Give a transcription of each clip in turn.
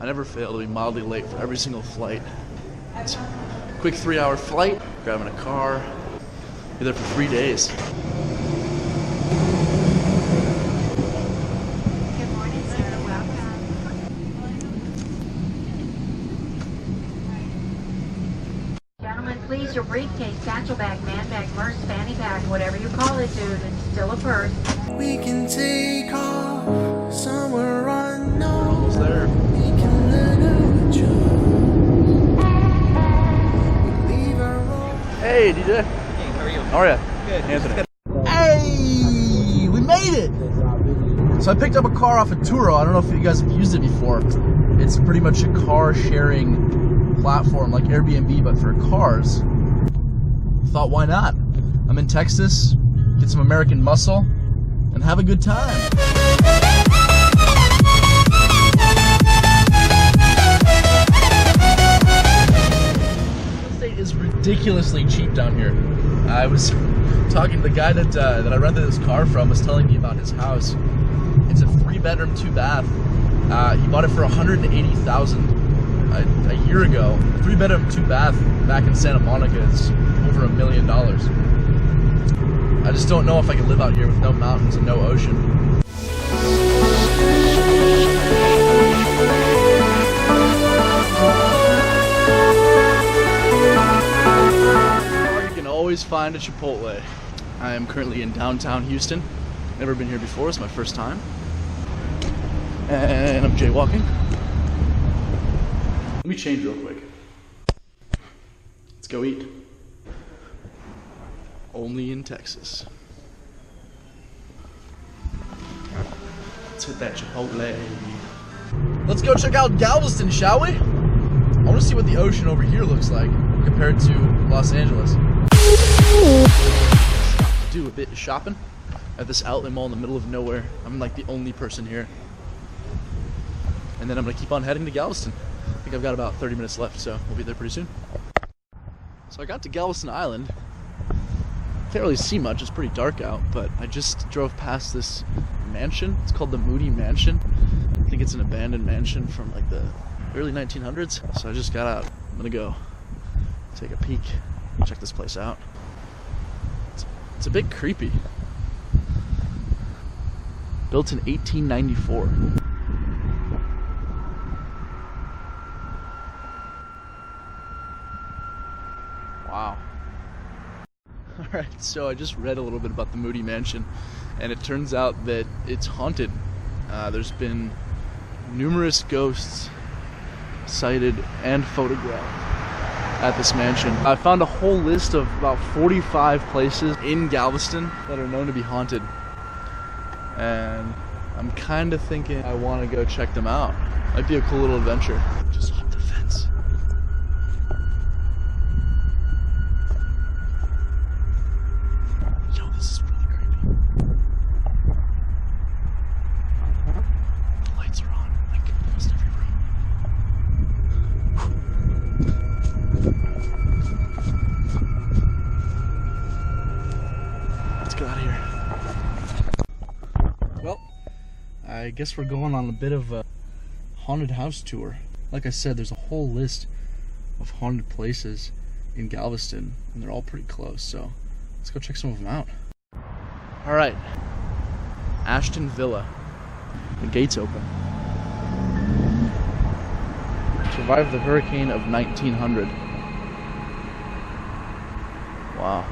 never fail to be mildly late for every single flight. It's a quick 3-hour flight, grabbing a car, be there for 3 days. Good morning, sir. Welcome. Gentlemen, please, your briefcase, satchel bag, man bag, purse, fanny bag, whatever you call it, dude, it's still a purse. We can take off somewhere unknown. Almost there. We can learn a joke. Leave our own. Hey, DJ. Hey, how are you? How are ya? Good. Anthony. Hey, we made it! So I picked up a car off of Turo. I don't know if you guys have used it before. It's pretty much a car sharing platform like Airbnb, but for cars. Thought, why not? I'm in Texas, get some American muscle, and have a good time. Real estate is ridiculously cheap down here. I was talking to the guy that I rented this car from, was telling me about his house. It's a 3-bedroom, 2-bath. He bought it for $180,000 a year ago. 3-bedroom, 2-bath back in Santa Monica is over $1 million. I just don't know if I can live out here with no mountains and no ocean. You can always find a Chipotle. I am currently in downtown Houston. Never been here before, it's my first time. And I'm jaywalking. Let me change real quick. Let's go eat. Only in Texas. Let's hit that Chipotle. Let's go check out Galveston, shall we? I want to see what the ocean over here looks like compared to Los Angeles. Do a bit of shopping at this outlet mall in the middle of nowhere. I'm like the only person here. And then I'm gonna keep on heading to Galveston. I think I've got about 30 minutes left, so we'll be there pretty soon. So I got to Galveston Island. Can't really see much, it's pretty dark out, but I just drove past this mansion. It's called the Moody Mansion. I think it's an abandoned mansion from like the early 1900s. So I just got out. I'm gonna go take a peek, check this place out. It's a bit creepy. Built in 1894. Wow. Alright, so I just read a little bit about the Moody Mansion, and it turns out that it's haunted. There's been numerous ghosts sighted and photographed at this mansion. I found a whole list of about 45 places in Galveston that are known to be haunted. And I'm kind of thinking I want to go check them out. Might be a cool little adventure. Just hop the fence. Yo, this is really creepy. The lights are on, like almost every room. Let's get out of here. Well, I guess we're going on a bit of a haunted house tour. Like I said, there's a whole list of haunted places in Galveston, and they're all pretty close, so let's go check some of them out. Alright, Ashton Villa. The gate's open. Survived the hurricane of 1900. Wow.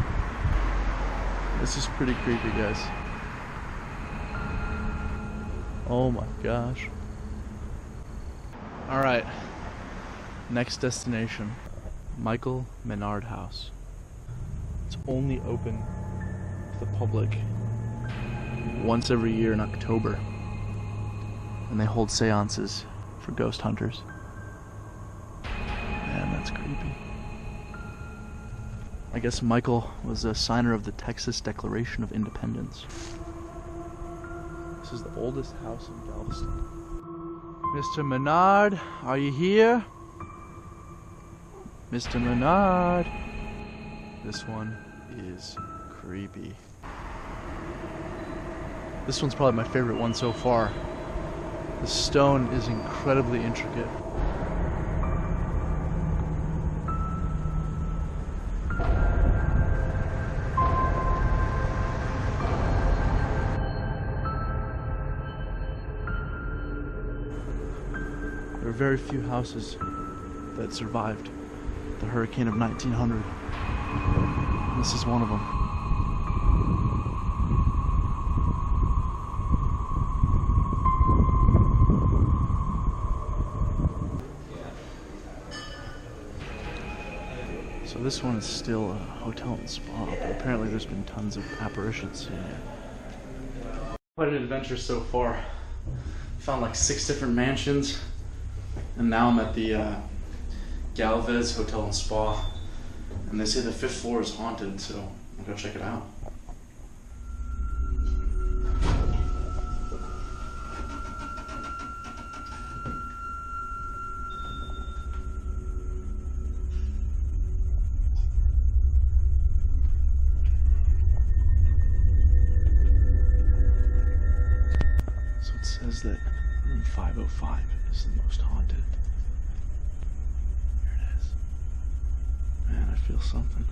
This is pretty creepy, guys. Oh my gosh. Alright. Next destination. Michael Menard House. It's only open to the public once every year in October. And they hold seances for ghost hunters. Man, that's creepy. I guess Michael was a signer of the Texas Declaration of Independence. This is the oldest house in Galveston. Mr. Menard, are you here? Mr. Menard. This one is creepy. This one's probably my favorite one so far. The stone is incredibly intricate. There are very few houses that survived the hurricane of 1900. And this is one of them. So this one is still a hotel and spa, but apparently there's been tons of apparitions here. Quite an adventure so far. Found like 6 different mansions, and now I'm at the Galveston Hotel and Spa, and they say the 5th floor is haunted, so I'll go check it out. So it says that room 505 is the most haunted. Here it is. Man, I feel something.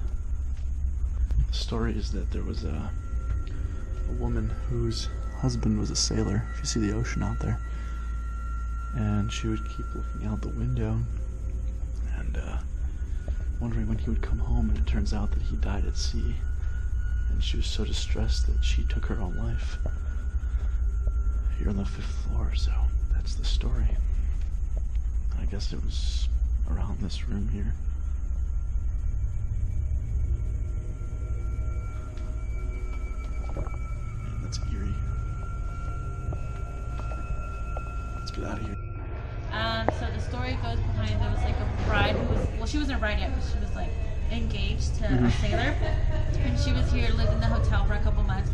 The story is that there was a woman whose husband was a sailor, if you see the ocean out there, and she would keep looking out the window and wondering when he would come home, and it turns out that he died at sea, and she was so distressed that she took her own life. You're on the 5th floor, so that's the story. I guess it was around this room here. Man, that's eerie. Let's get out of here. So the story goes behind, there was like a bride who was, well, she wasn't a bride yet, but she was like engaged to a sailor, and she was here, lived in the hotel for a couple months.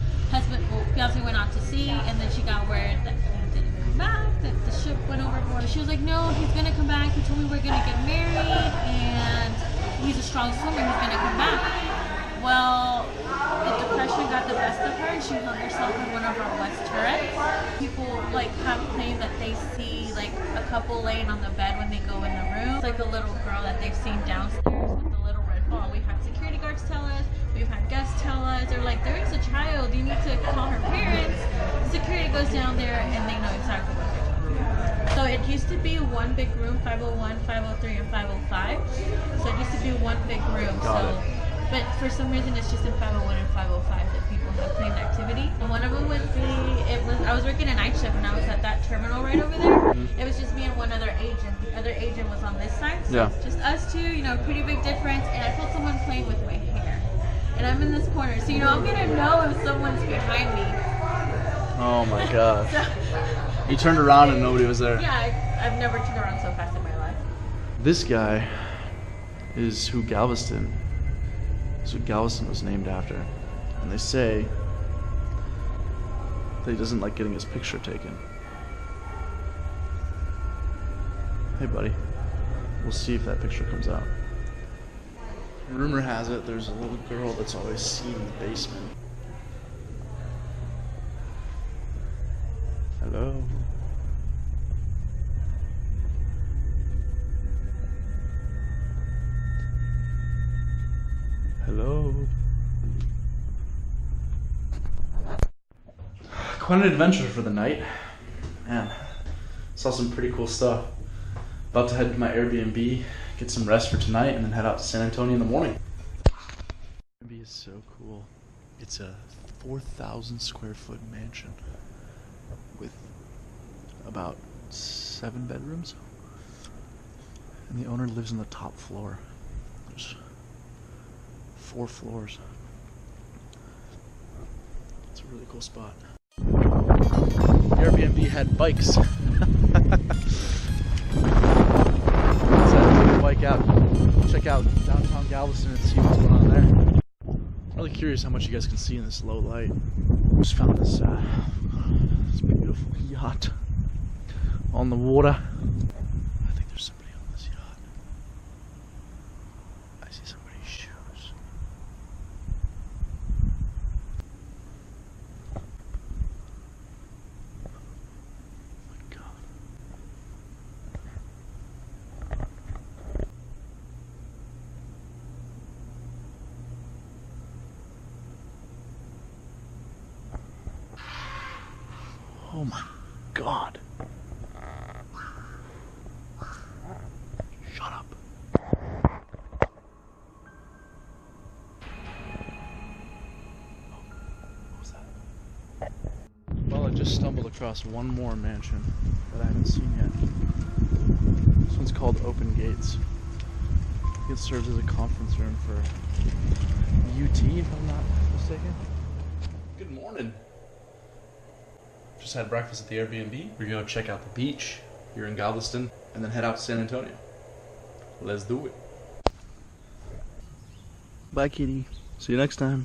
Fiance went out to sea, and then she got word that he didn't come back, that the ship went overboard. She was like, no, he's gonna come back. He told me we're gonna get married, and he's a strong swimmer. He's gonna come back. Well, the depression got the best of her, and she hung herself in one of our west turrets. People like have claimed that they see like a couple laying on the bed when they go in the room. It's like a little girl that they've seen downstairs with a little red ball. We've had security guards tell us, we've had guests tell us, they're like, there is a child, you need to call her parents. Security goes down there and they know exactly what they're talking about. So it used to be one big room, 501, 503, and 505. So it used to be one big room. But for some reason it's just in 501 and 505 that people have claimed activity. And one of them would be, I was working a night shift and I was at that terminal right over there. It was just me and one other agent. The other agent was on this side. So it's just us two, you know, pretty big difference. And I felt someone playing with my hair. And I'm in this corner. So, you know, I'm going to know if someone's behind me. Oh my god. You turned around and nobody was there. Yeah, I've never turned around so fast in my life. This guy is who Galveston was named after. And they say that he doesn't like getting his picture taken. Hey buddy, we'll see if that picture comes out. Rumor has it there's a little girl that's always seen in the basement. Hello? Hello? Quite an adventure for the night. Man, saw some pretty cool stuff. About to head to my Airbnb, get some rest for tonight, and then head out to San Antonio in the morning. Airbnb is so cool. It's a 4,000 square foot mansion with about 7 bedrooms. And the owner lives on the top floor. There's 4 floors. It's a really cool spot. Airbnb had bikes. Bike out, check out downtown Galveston and see what's going on there. I'm really curious how much you guys can see in this low light. Just found this beautiful yacht on the water. I think there's somebody on this yacht. I see somebody's shoes. Oh my god. Oh my God. Shut up. What was that? Well, I just stumbled across one more mansion that I haven't seen yet. This one's called Open Gates. It serves as a conference room for UT, if I'm not mistaken. Good morning. Just had breakfast at the Airbnb. We're gonna go check out the beach here in Galveston and then head out to San Antonio. Let's do it. Bye, kitty. See you next time.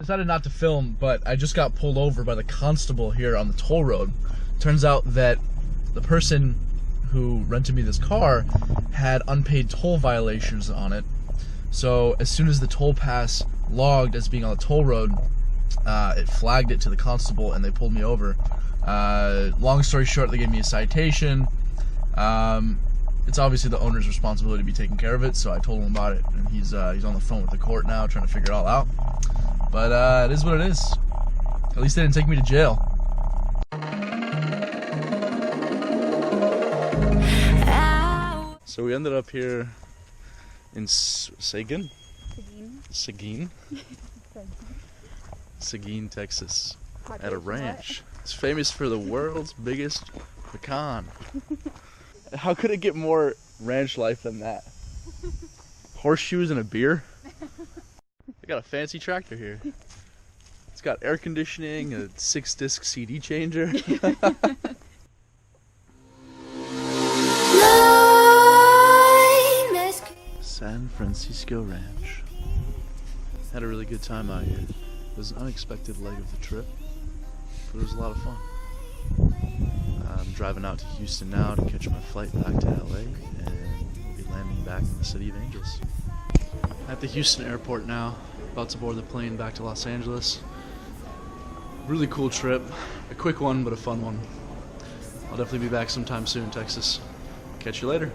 Decided not to film, but I just got pulled over by the constable here on the toll road. Turns out that the person who rented me this car had unpaid toll violations on it. So as soon as the toll pass logged as being on the toll road, it flagged it to the constable and they pulled me over. Long story short, they gave me a citation. It's obviously the owner's responsibility to be taking care of it, so I told him about it, and he's on the phone with the court now trying to figure it all out. But it is what it is. At least they didn't take me to jail. So we ended up here in Seguin, Texas, at a ranch. It's famous for the world's biggest pecan. How could it get more ranch life than that? Horseshoes and a beer? They got a fancy tractor here. It's got air conditioning, a 6-disc CD changer. San Francisco Ranch. Had a really good time out here. It was an unexpected leg of the trip, but it was a lot of fun. I'm driving out to Houston now to catch my flight back to LA, and we'll be landing back in the City of Angels. At the Houston airport now, about to board the plane back to Los Angeles. Really cool trip, a quick one but a fun one. I'll definitely be back sometime soon, Texas. Catch you later.